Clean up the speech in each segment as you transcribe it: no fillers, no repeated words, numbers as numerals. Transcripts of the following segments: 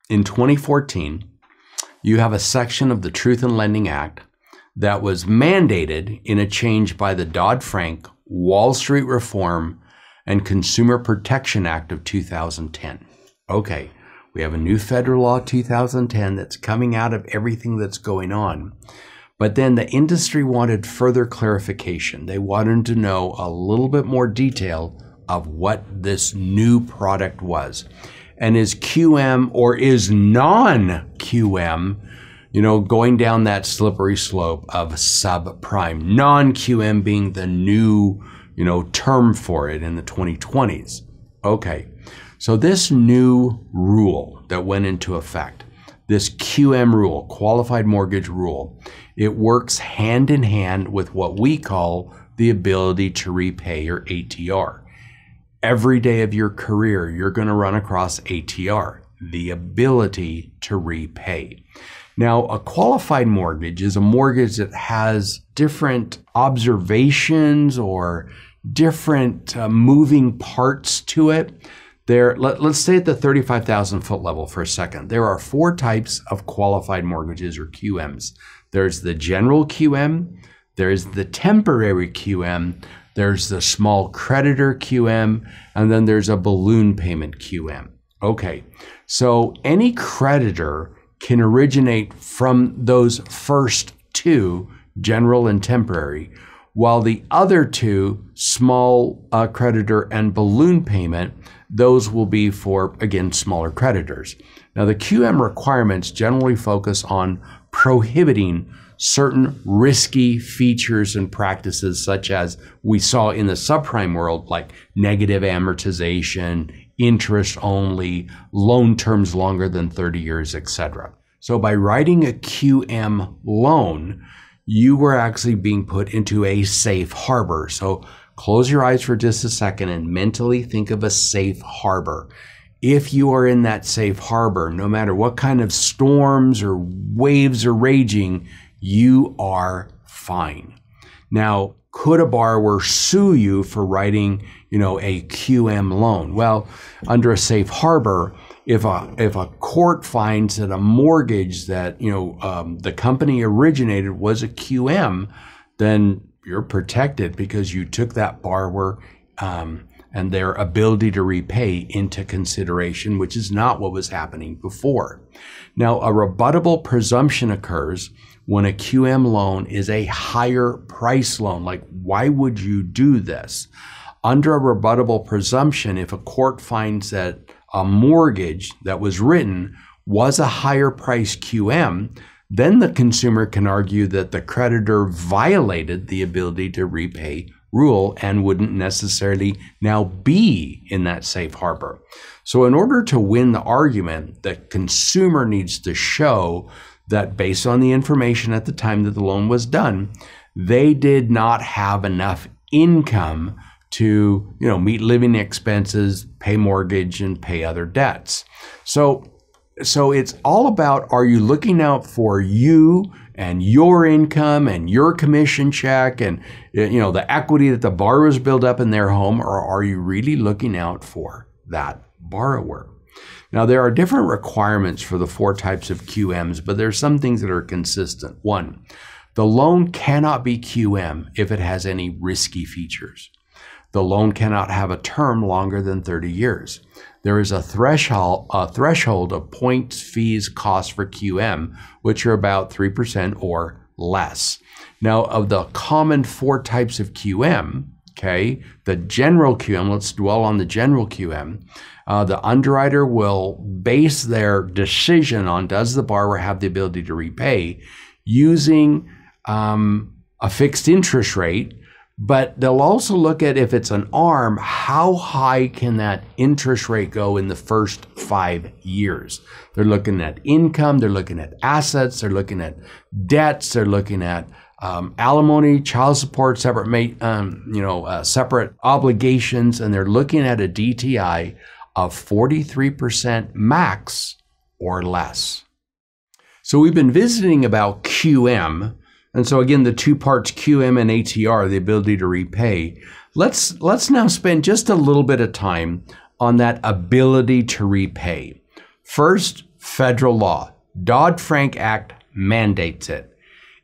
in 2014, you have a section of the Truth in Lending Act that was mandated in a change by the Dodd-Frank Wall Street Reform and Consumer Protection Act of 2010. Okay, we have a new federal law 2010 that's coming out of everything that's going on. But then the industry wanted further clarification. They wanted to know a little bit more detail of what this new product was. And is QM or is non-QM, going down that slippery slope of subprime? Non-QM being the new, term for it in the 2020s. Okay, so this new rule that went into effect, this QM rule, qualified mortgage rule, it works hand in hand with what we call the ability to repay, or ATR. Every day of your career, you're going to run across ATR, the ability to repay. Now, a qualified mortgage is a mortgage that has different observations or different moving parts to it. Let's stay at the 35,000 foot level for a second. There are 4 types of qualified mortgages, or QMs. There's the general QM, there's the temporary QM, there's the small creditor QM, and then there's a balloon payment QM. Okay, so any creditor can originate from those first 2, general and temporary, while the other 2, small creditor and balloon payment, those will be for, again, smaller creditors. Now, the QM requirements generally focus on prohibiting certain risky features and practices, such as we saw in the subprime world, like negative amortization, interest only, loan terms longer than 30 years, etc. So by writing a QM loan, you were actually being put into a safe harbor. So close your eyes for just a second and mentally think of a safe harbor. If you are in that safe harbor, no matter what kind of storms or waves are raging, you are fine. Now, could a borrower sue you for writing, a QM loan? Well, under a safe harbor, if a court finds that a mortgage that, the company originated was a QM, then you're protected because you took that borrower and their ability to repay into consideration, which is not what was happening before. Now, a rebuttable presumption occurs when a QM loan is a higher price loan. Like, why would you do this? Under a rebuttable presumption, if a court finds that a mortgage that was written was a higher price QM, then the consumer can argue that the creditor violated the ability to repay rule and wouldn't necessarily now be in that safe harbor. So in order to win the argument, the consumer needs to show that based on the information at the time that the loan was done, they did not have enough income to, meet living expenses, pay mortgage, and pay other debts. So it's all about, are you looking out for you and your income and your commission check and, the equity that the borrowers build up in their home, or are you really looking out for that borrower? Now, there are different requirements for the 4 types of QMs, but there are some things that are consistent. 1, the loan cannot be QM if it has any risky features. The loan cannot have a term longer than 30 years. There is a threshold of points, fees, costs for QM, which are about 3% or less. Now, of the common 4 types of QM, okay, the general QM, let's dwell on the general QM. The underwriter will base their decision on, does the borrower have the ability to repay, using a fixed interest rate, but they'll also look at, if it's an ARM, how high can that interest rate go in the first 5 years? They're looking at income, they're looking at assets, they're looking at debts, they're looking at alimony, child support, separate obligations, and they're looking at a DTI of 43% max or less. So we've been visiting about QM. And so again, the 2 parts, QM and ATR, the ability to repay. Let's now spend just a little bit of time on that ability to repay. First, federal law. Dodd-Frank Act mandates it.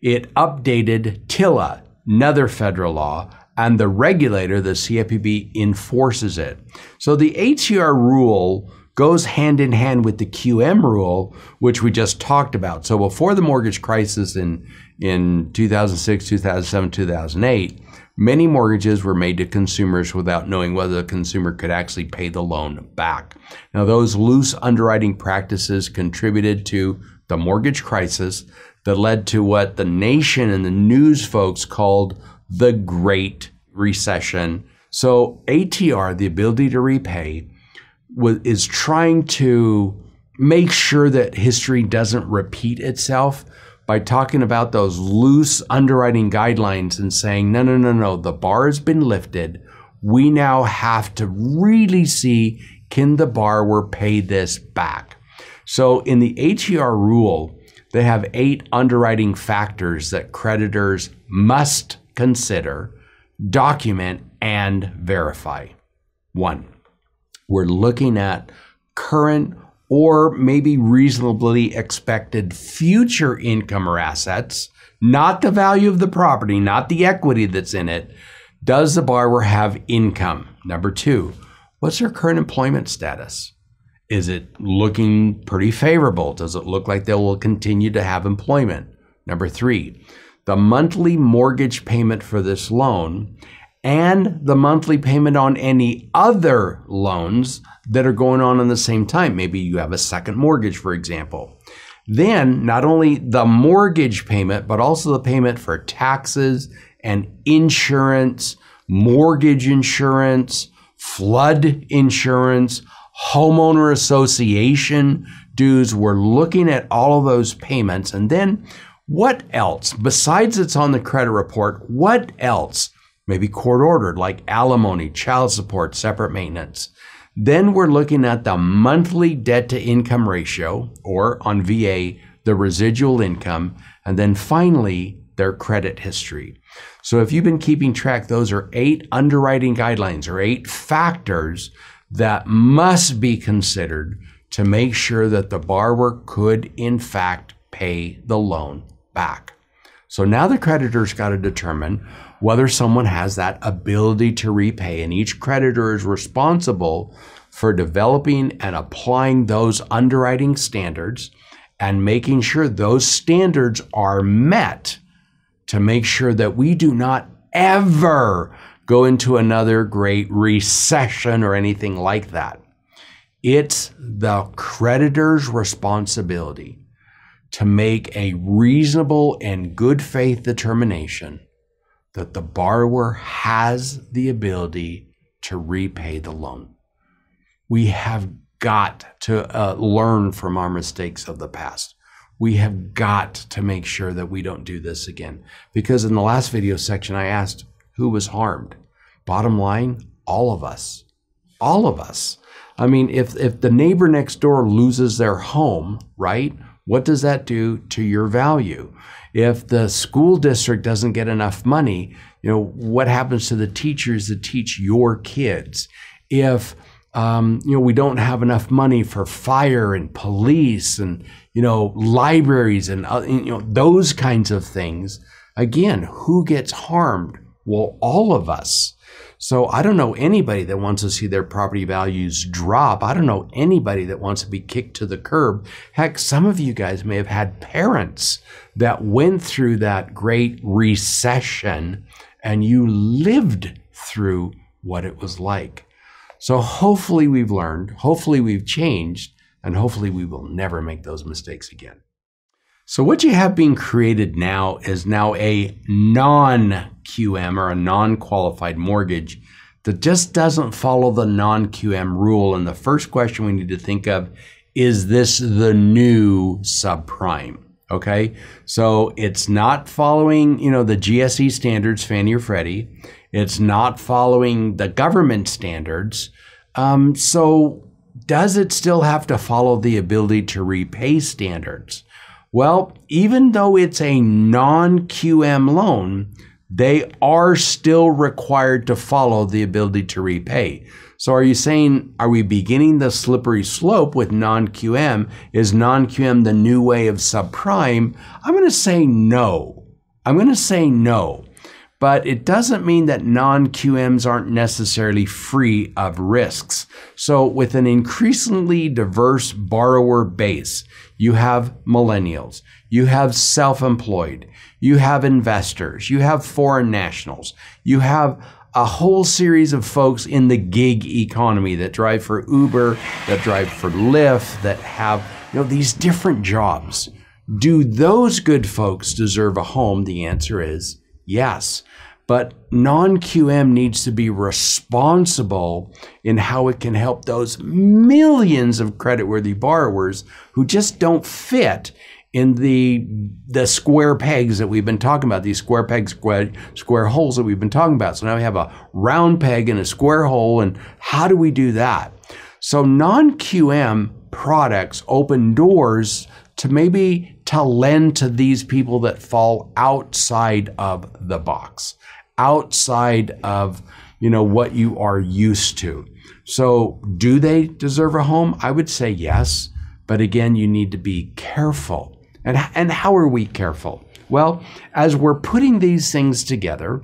It updated TILA, another federal law, and the regulator, the CFPB, enforces it. So the ATR rule goes hand in hand with the QM rule, which we just talked about. So before the mortgage crisis in 2006, 2007, 2008, many mortgages were made to consumers without knowing whether the consumer could actually pay the loan back. Now, those loose underwriting practices contributed to the mortgage crisis that led to what the nation and the news folks called the Great Recession. So ATR, the ability to repay, is trying to make sure that history doesn't repeat itself by talking about those loose underwriting guidelines and saying, no, the bar has been lifted. We now have to really see, can the borrower pay this back? So in the ATR rule, they have 8 underwriting factors that creditors must consider, document, and verify. 1, we're looking at current or maybe reasonably expected future income or assets, not the value of the property, not the equity that's in it. Does the borrower have income? Number 2, what's their current employment status? Is it looking pretty favorable? Does it look like they will continue to have employment? Number 3, the monthly mortgage payment for this loan and the monthly payment on any other loans that are going on the same time. Maybe you have a second mortgage, for example. Then not only the mortgage payment, but also the payment for taxes and insurance, mortgage insurance, flood insurance, homeowner association dues. We're looking at all of those payments. And then what else? Besides it's on the credit report, what else? Maybe court ordered, like alimony, child support, separate maintenance. Then we're looking at the monthly debt to income ratio, or on VA, the residual income, and then finally, their credit history. So if you've been keeping track, those are 8 underwriting guidelines or 8 factors that must be considered to make sure that the borrower could in fact pay the loan back. So now the creditor's got to determine whether someone has that ability to repay, and each creditor is responsible for developing and applying those underwriting standards and making sure those standards are met to make sure that we do not ever go into another great recession or anything like that. It's the creditor's responsibility to make a reasonable and good faith determination that the borrower has the ability to repay the loan. We have got to learn from our mistakes of the past. We have got to make sure that we don't do this again. Because in the last video section, I asked who was harmed. Bottom line, all of us. All of us. I mean, if the neighbor next door loses their home, right? What does that do to your value? If the school district doesn't get enough money, what happens to the teachers that teach your kids? If we don't have enough money for fire and police and libraries and those kinds of things, again, who gets harmed? Well, all of us. So I don't know anybody that wants to see their property values drop. I don't know anybody that wants to be kicked to the curb. Heck, some of you guys may have had parents that went through that great recession and you lived through what it was like. So hopefully we've learned, hopefully we've changed, and hopefully we will never make those mistakes again. So what you have being created now is now a non-QM or a non-qualified mortgage that just doesn't follow the non-QM rule. And the first question we need to think of, is this the new subprime? Okay, so it's not following, the GSE standards, Fannie or Freddie. It's not following the government standards. So does it still have to follow the ability to repay standards? Well, even though it's a non-QM loan, they are still required to follow the ability to repay. So are you saying, are we beginning the slippery slope with non-QM? Is non-QM the new way of subprime? I'm going to say no. But it doesn't mean that non-QMs aren't necessarily free of risks. So with an increasingly diverse borrower base, you have millennials, you have self-employed, you have investors, you have foreign nationals, you have a whole series of folks in the gig economy that drive for Uber, that drive for Lyft, that have, these different jobs. Do those good folks deserve a home? The answer is yes. But non-QM needs to be responsible in how it can help those millions of creditworthy borrowers who just don't fit in the square pegs that we've been talking about, these square pegs, square holes that we've been talking about. So now we have a round peg and a square hole, and how do we do that? So non-QM products open doors to lend to these people that fall outside of the box, outside of, what you are used to. So do they deserve a home? I would say yes. But again, you need to be careful. And how are we careful? Well, as we're putting these things together,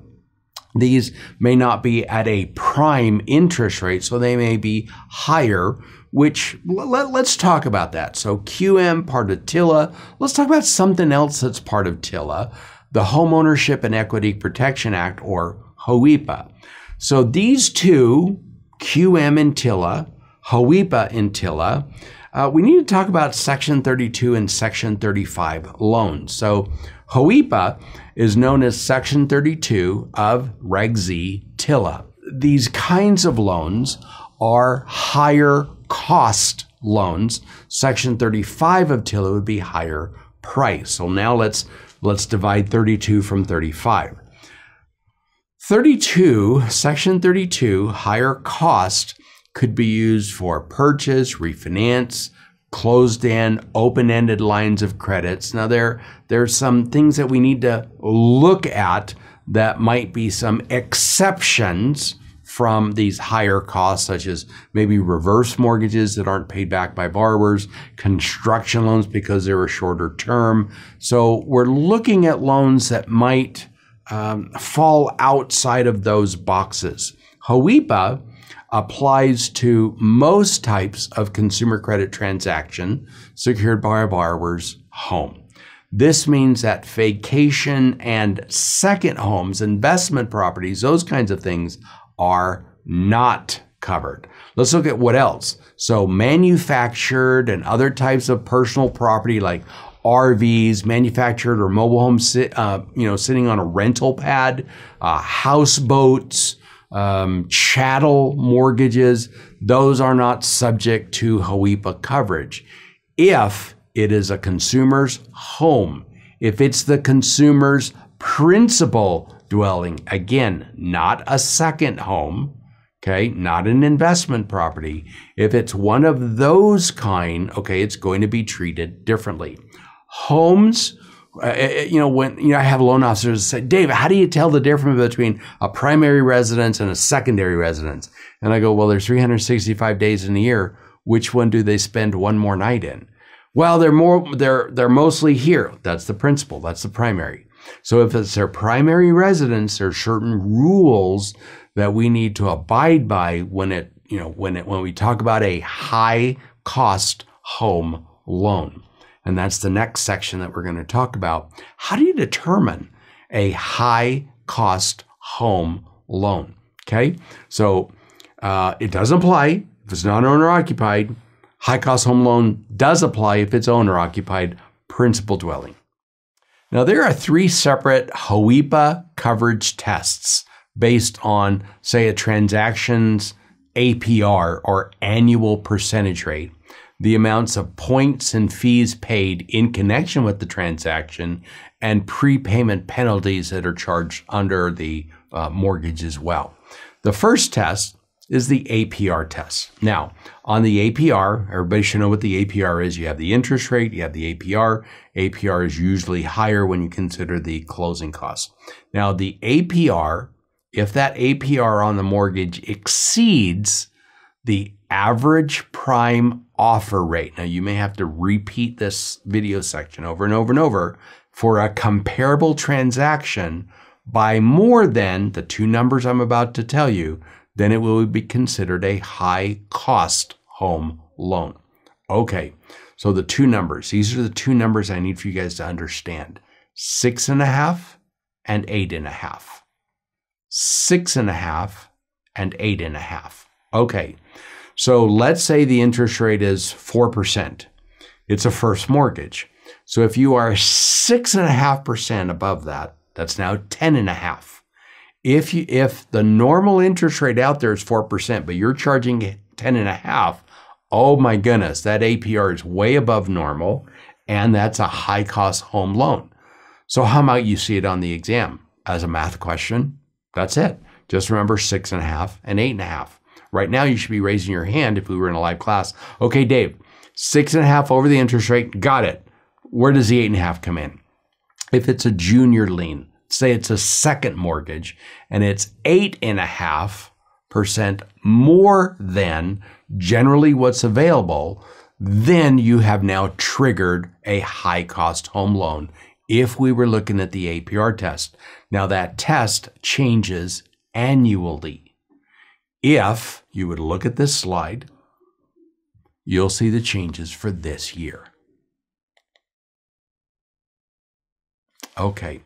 these may not be at a prime interest rate, so they may be higher, which let's talk about that. So QM, part of TILA. Let's talk about something else that's part of TILA, the Homeownership and Equity Protection Act, or HOEPA. So these two, QM and TILA, HOEPA and TILA, we need to talk about Section 32 and Section 35 loans. So HOEPA is known as Section 32 of Reg Z TILA. These kinds of loans are higher cost loans. Section 35 of TILA would be higher price. So now let's divide 32 from 35. 32, Section 32, higher cost, could be used for purchase, refinance, closed-end, open-ended lines of credits. Now, there's some things that we need to look at that might be some exceptions from these higher costs, such as maybe reverse mortgages that aren't paid back by borrowers, construction loans because they're a shorter term. So we're looking at loans that might fall outside of those boxes. HOEPA applies to most types of consumer credit transaction secured by a borrower's home. This means that vacation and second homes, investment properties, those kinds of things are not covered. Let's look at what else. So manufactured and other types of personal property like RVs, manufactured or mobile homes, sitting on a rental pad, houseboats, chattel mortgages, those are not subject to HOEPA coverage. If it is a consumer's home, if it's the consumer's principal dwelling, again, not a second home, okay, not an investment property. If it's one of those kind, okay, it's going to be treated differently. Homes, I have loan officers say, Dave, how do you tell the difference between a primary residence and a secondary residence? And I go, well, there's 365 days in a year. Which one do they spend one more night in? Well, they're mostly here. That's the principal. That's the primary. So if it's their primary residence, there are certain rules that we need to abide by when we talk about a high cost home loan. And that's the next section that we're going to talk about. How do you determine a high cost home loan? Okay, so it doesn't apply if it's not owner occupied. High cost home loan does apply if it's owner occupied, principal dwelling. Now there are three separate HOEPA coverage tests based on, say, a transaction's APR or annual percentage rate, the amounts of points and fees paid in connection with the transaction, and prepayment penalties that are charged under the mortgage as well. The first test is the APR test. Now, on the APR, everybody should know what the APR is. You have the interest rate, you have the APR. APR is usually higher when you consider the closing costs. Now, the APR, if that APR on the mortgage exceeds the average prime offer rate. Now, you may have to repeat this video section over and over and over for a comparable transaction by more than the two numbers I'm about to tell you, then it will be considered a high cost home loan. Okay, so the two numbers, these are the two numbers I need for you guys to understand. 6.5 and 8.5. 6.5 and 8.5. Okay, so let's say the interest rate is 4%. It's a first mortgage. So if you are 6.5% above that, that's now 10.5. If the normal interest rate out there is 4%, but you're charging 10.5, oh my goodness, that APR is way above normal, and that's a high cost home loan. So how might you see it on the exam? As a math question, that's it. Just remember 6.5 and 8.5. Right now, you should be raising your hand if we were in a live class. Okay, Dave, 6.5 over the interest rate, got it. Where does the 8.5 come in? If it's a junior lien, say it's a second mortgage, and it's 8.5% more than generally what's available, then you have now triggered a high cost home loan if we were looking at the APR test. Now that test changes annually. If you would look at this slide, you'll see the changes for this year. Okay,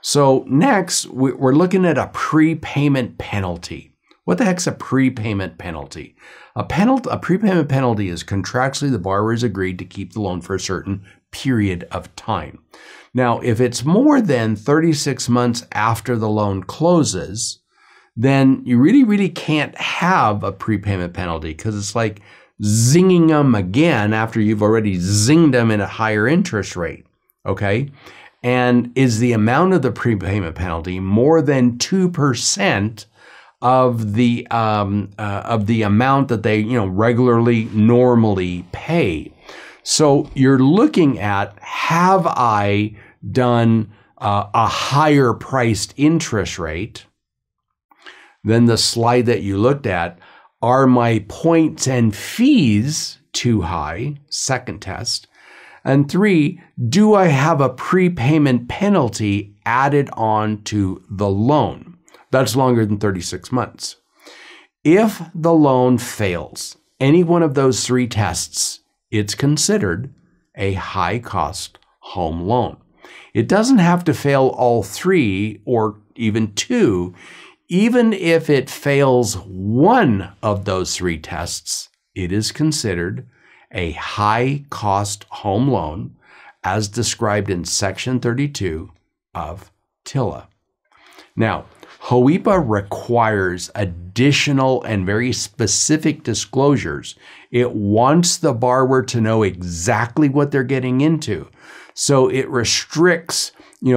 so next we're looking at a prepayment penalty. What the heck's a prepayment penalty? A prepayment penalty is contractually the borrower has agreed to keep the loan for a certain period of time. Now, if it's more than 36 months after the loan closes, then you really can't have a prepayment penalty because it's like zinging them again after you've already zinged them at a higher interest rate, okay? And is the amount of the prepayment penalty more than 2% of the amount that they regularly normally pay? So you're looking at, have I done a higher priced interest rate than the slide that you looked at? Are my points and fees too high? Second test. And 3, do I have a prepayment penalty added on to the loan? That's longer than 36 months. If the loan fails any one of those 3 tests, it's considered a high cost home loan. It doesn't have to fail all 3 or even 2. Even if it fails one of those 3 tests, it is considered a high cost home loan as described in Section 32 of TILA. Now, HOEPA requires additional and very specific disclosures. It wants the borrower to know exactly what they're getting into. So it restricts,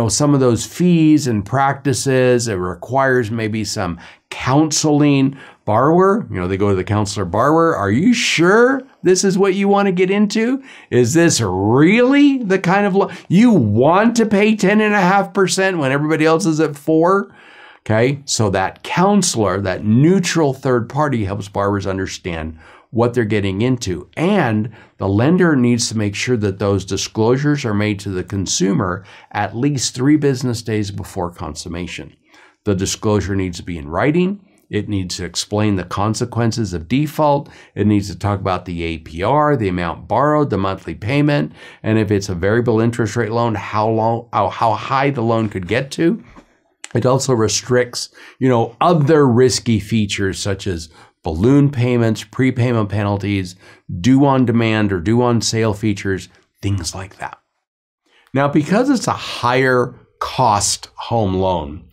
some of those fees and practices. It requires maybe some counseling. Borrower, they go to the counselor, borrower, are you sure this is what you want to get into? Is this really the kind of loan you want to pay 10.5% when everybody else is at 4%? Okay, so that counselor, that neutral third party, helps borrowers understand what they're getting into. And the lender needs to make sure that those disclosures are made to the consumer at least 3 business days before consummation. The disclosure needs to be in writing. It needs to explain the consequences of default. It needs to talk about the APR, the amount borrowed, the monthly payment, and if it's a variable interest rate loan, how high the loan could get to. It also restricts, other risky features such as balloon payments, prepayment penalties, due on demand or due on sale features, things like that. Now, because it's a higher cost home loan,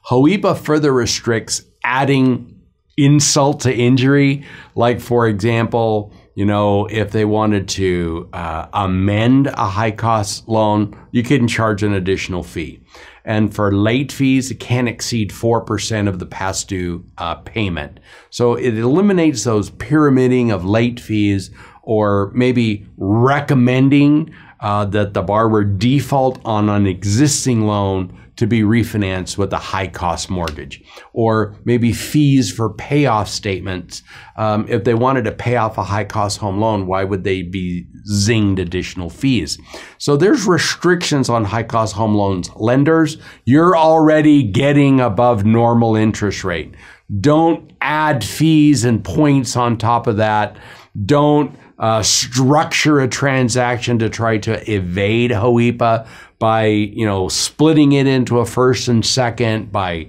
HOEPA further restricts adding insult to injury. Like, for example, if they wanted to amend a high cost loan, you couldn't charge an additional fee. And for late fees, it can't exceed 4% of the past due payment. So it eliminates those pyramiding of late fees, or maybe recommending that the borrower default on an existing loan to be refinanced with a high cost mortgage, or maybe fees for payoff statements. If they wanted to pay off a high cost home loan, why would they be zinged additional fees? So there's restrictions on high cost home loans. Lenders, you're already getting above normal interest rate. Don't add fees and points on top of that. Don't structure a transaction to try to evade HOEPA by, splitting it into a first and second, by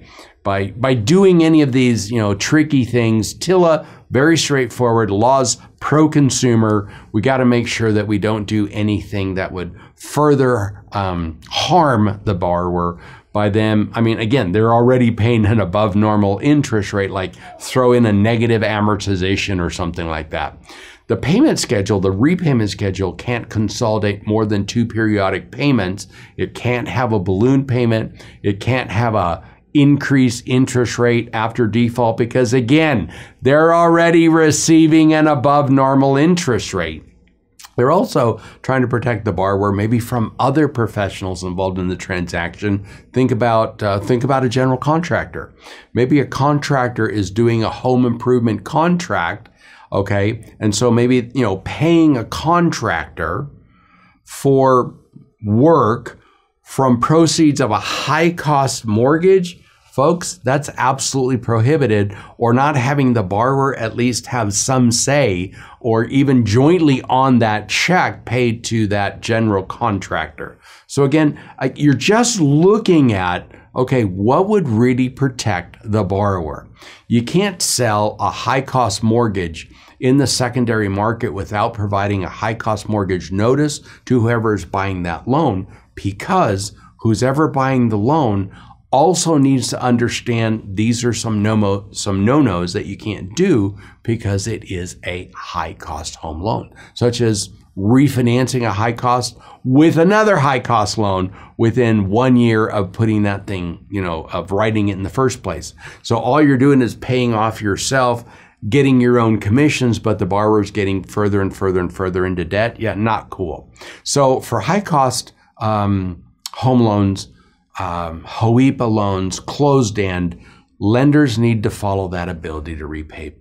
doing any of these, tricky things. TILA, very straightforward. Laws pro-consumer. We got to make sure that we don't do anything that would further harm the borrower by them. I mean, again, they're already paying an above normal interest rate, like throw in a negative amortization or something like that. The payment schedule, the repayment schedule, can't consolidate more than 2 periodic payments. It can't have a balloon payment. It can't have a increased interest rate after default because, again, they're already receiving an above normal interest rate. They're also trying to protect the borrower maybe from other professionals involved in the transaction. Think about a general contractor. Maybe a contractor is doing a home improvement contract, okay? And so maybe, paying a contractor for work from proceeds of a high cost mortgage, folks, that's absolutely prohibited, or not having the borrower at least have some say or even jointly on that check paid to that general contractor. So again, you're just looking at, okay, what would really protect the borrower? You can't sell a high cost mortgage in the secondary market without providing a high cost mortgage notice to whoever is buying that loan, because who's ever buying the loan also needs to understand these are some no-nos that you can't do because it is a high-cost home loan, such as refinancing a high cost with another high-cost loan within 1 year of putting that thing, of writing it in the first place. So all you're doing is paying off yourself, getting your own commissions, but the borrower's getting further and further and further into debt. Yeah, not cool. So for high-cost home loans, HOEPA loans, closed end, lenders need to follow that ability to repay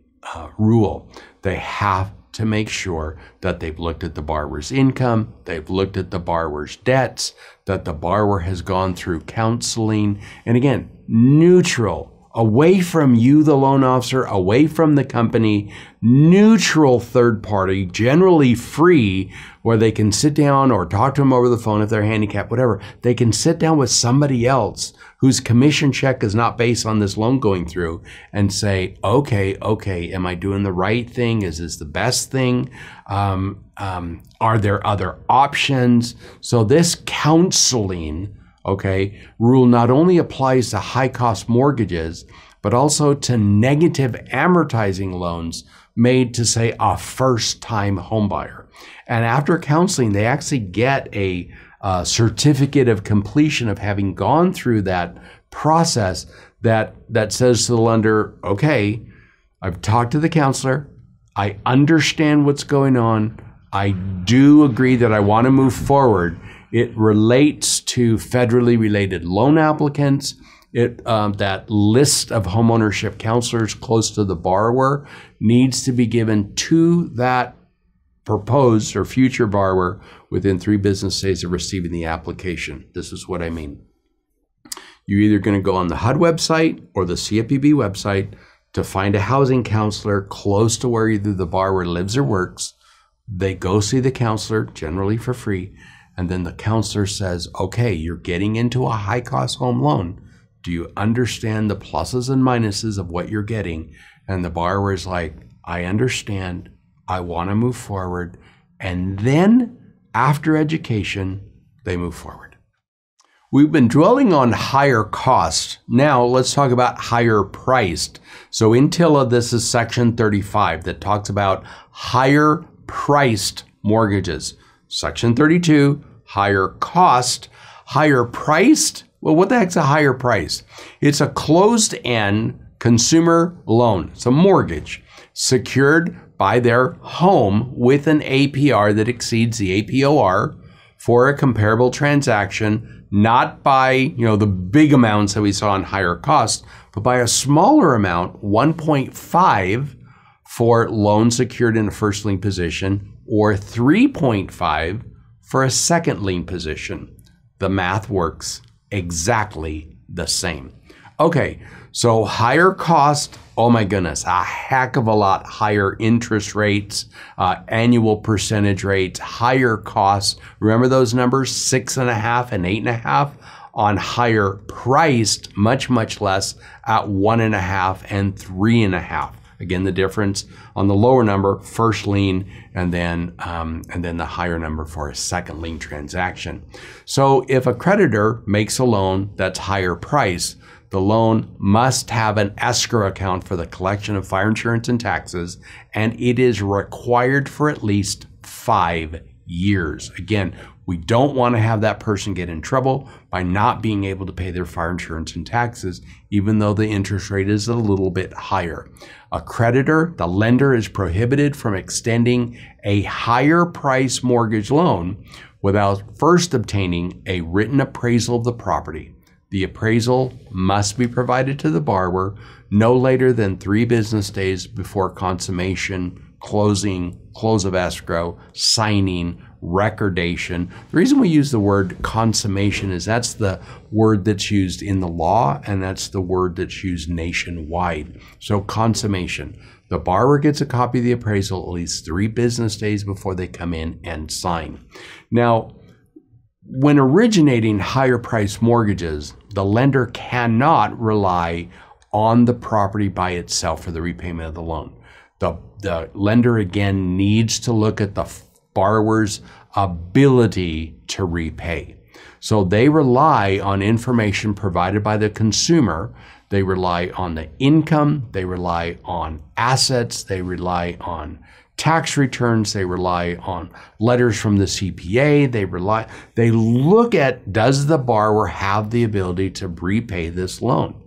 rule. They have to make sure that they've looked at the borrower's income, they've looked at the borrower's debts, that the borrower has gone through counseling, and again, neutral, away from you, the loan officer, away from the company, neutral third party, generally free, where they can sit down or talk to them over the phone if they're handicapped, whatever. They can sit down with somebody else whose commission check is not based on this loan going through and say, okay, am I doing the right thing? Is this the best thing? Are there other options? So this counseling, rule not only applies to high-cost mortgages, but also to negative amortizing loans made to, say, a first-time homebuyer. And after counseling, they actually get a certificate of completion of having gone through that process that says to the lender, okay, I've talked to the counselor, I understand what's going on, I do agree that I want to move forward. It relates to federally related loan applicants. That list of homeownership counselors close to the borrower needs to be given to that proposed or future borrower within 3 business days of receiving the application. This is what I mean. You're either going to go on the HUD website or the CFPB website to find a housing counselor close to where either the borrower lives or works. They go see the counselor, generally for free. And then the counselor says, okay, you're getting into a high-cost home loan. Do you understand the pluses and minuses of what you're getting? And the borrower is like, I understand. I want to move forward. And then after education, they move forward. We've been dwelling on higher cost. Now let's talk about higher priced. So in TILA, this is section 35 that talks about higher priced mortgages. Section 32, higher cost, higher priced. Well, what the heck's a higher price? It's a closed-end consumer loan. It's a mortgage secured by their home with an APR that exceeds the APOR for a comparable transaction not by, the big amounts that we saw in higher costs, but by a smaller amount, 1.5 for loans secured in a first lien position or 3.5 for a second lien position. The math works exactly the same. Okay, so higher cost, oh my goodness, a heck of a lot higher interest rates, annual percentage rates, higher costs. Remember those numbers, 6.5 and 8.5 on higher priced, much, much less at 1.5 and 3.5. Again, the difference on the lower number, first lien, and then the higher number for a second lien transaction. So if a creditor makes a loan that's higher price, the loan must have an escrow account for the collection of fire insurance and taxes, and it is required for at least 5 years. Again, we don't want to have that person get in trouble by not being able to pay their fire insurance and taxes, even though the interest rate is a little bit higher. A creditor, the lender, is prohibited from extending a higher price mortgage loan without first obtaining a written appraisal of the property. The appraisal must be provided to the borrower no later than 3 business days before consummation, closing, close of escrow, signing, recordation. The reason we use the word consummation is that's the word that's used in the law, and that's the word that's used nationwide. So consummation. The borrower gets a copy of the appraisal at least 3 business days before they come in and sign. Now, when originating higher price mortgages, the lender cannot rely on the property by itself for the repayment of the loan. The lender, again, needs to look at the borrower's ability to repay. So they rely on information provided by the consumer. They rely on the income. They rely on assets. They rely on tax returns. They rely on letters from the CPA. They look at, does the borrower have the ability to repay this loan?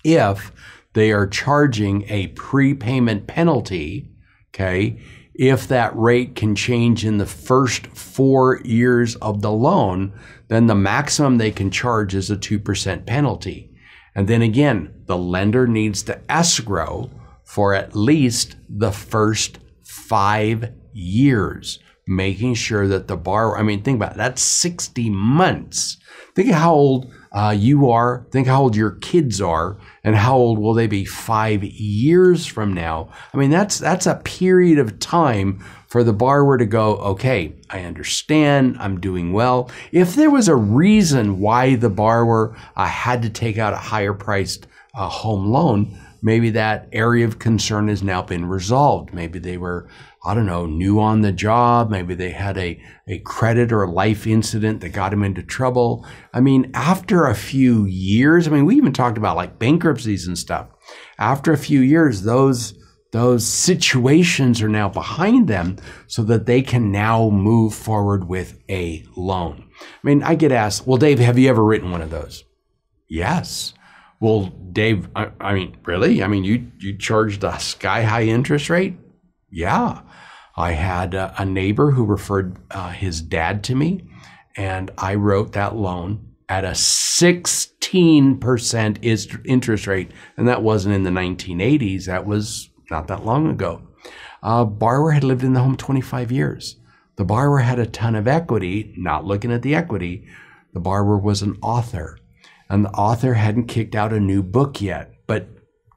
If they are charging a prepayment penalty, okay, if that rate can change in the first 4 years of the loan, then the maximum they can charge is a 2% penalty. And then again, the lender needs to escrow for at least the first 5 years, making sure that the borrower, think about it, that's 60 months. Think of how old you are, think how old your kids are, and how old will they be 5 years from now. That's a period of time for the borrower to go, okay, I understand, I'm doing well. If there was a reason why the borrower had to take out a higher priced home loan, maybe that area of concern has now been resolved. Maybe they were, new on the job. Maybe they had a credit or a life incident that got them into trouble. After a few years, we even talked about like bankruptcies and stuff. After a few years, those situations are now behind them so that they can now move forward with a loan. I get asked, well, Dave, have you ever written one of those? Yes. Well, Dave, really? You charged a sky-high interest rate? Yeah. I had a neighbor who referred his dad to me, and I wrote that loan at a 16% interest rate, and that wasn't in the 1980s. That was not that long ago. Borrower had lived in the home 25 years. The borrower had a ton of equity. Not looking at the equity, the borrower was an author. And the author hadn't kicked out a new book yet, but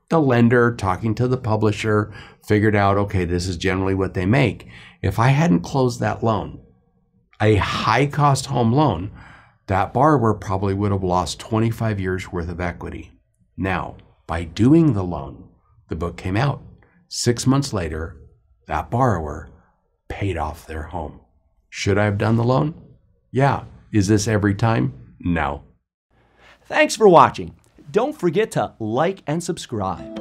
the lender, talking to the publisher, figured out, okay, this is generally what they make. If I hadn't closed that loan, a high-cost home loan, that borrower probably would have lost 25 years worth of equity. Now, by doing the loan, the book came out. 6 months later, that borrower paid off their home. Should I have done the loan? Yeah. Is this every time? No. Thanks for watching. Don't forget to like and subscribe.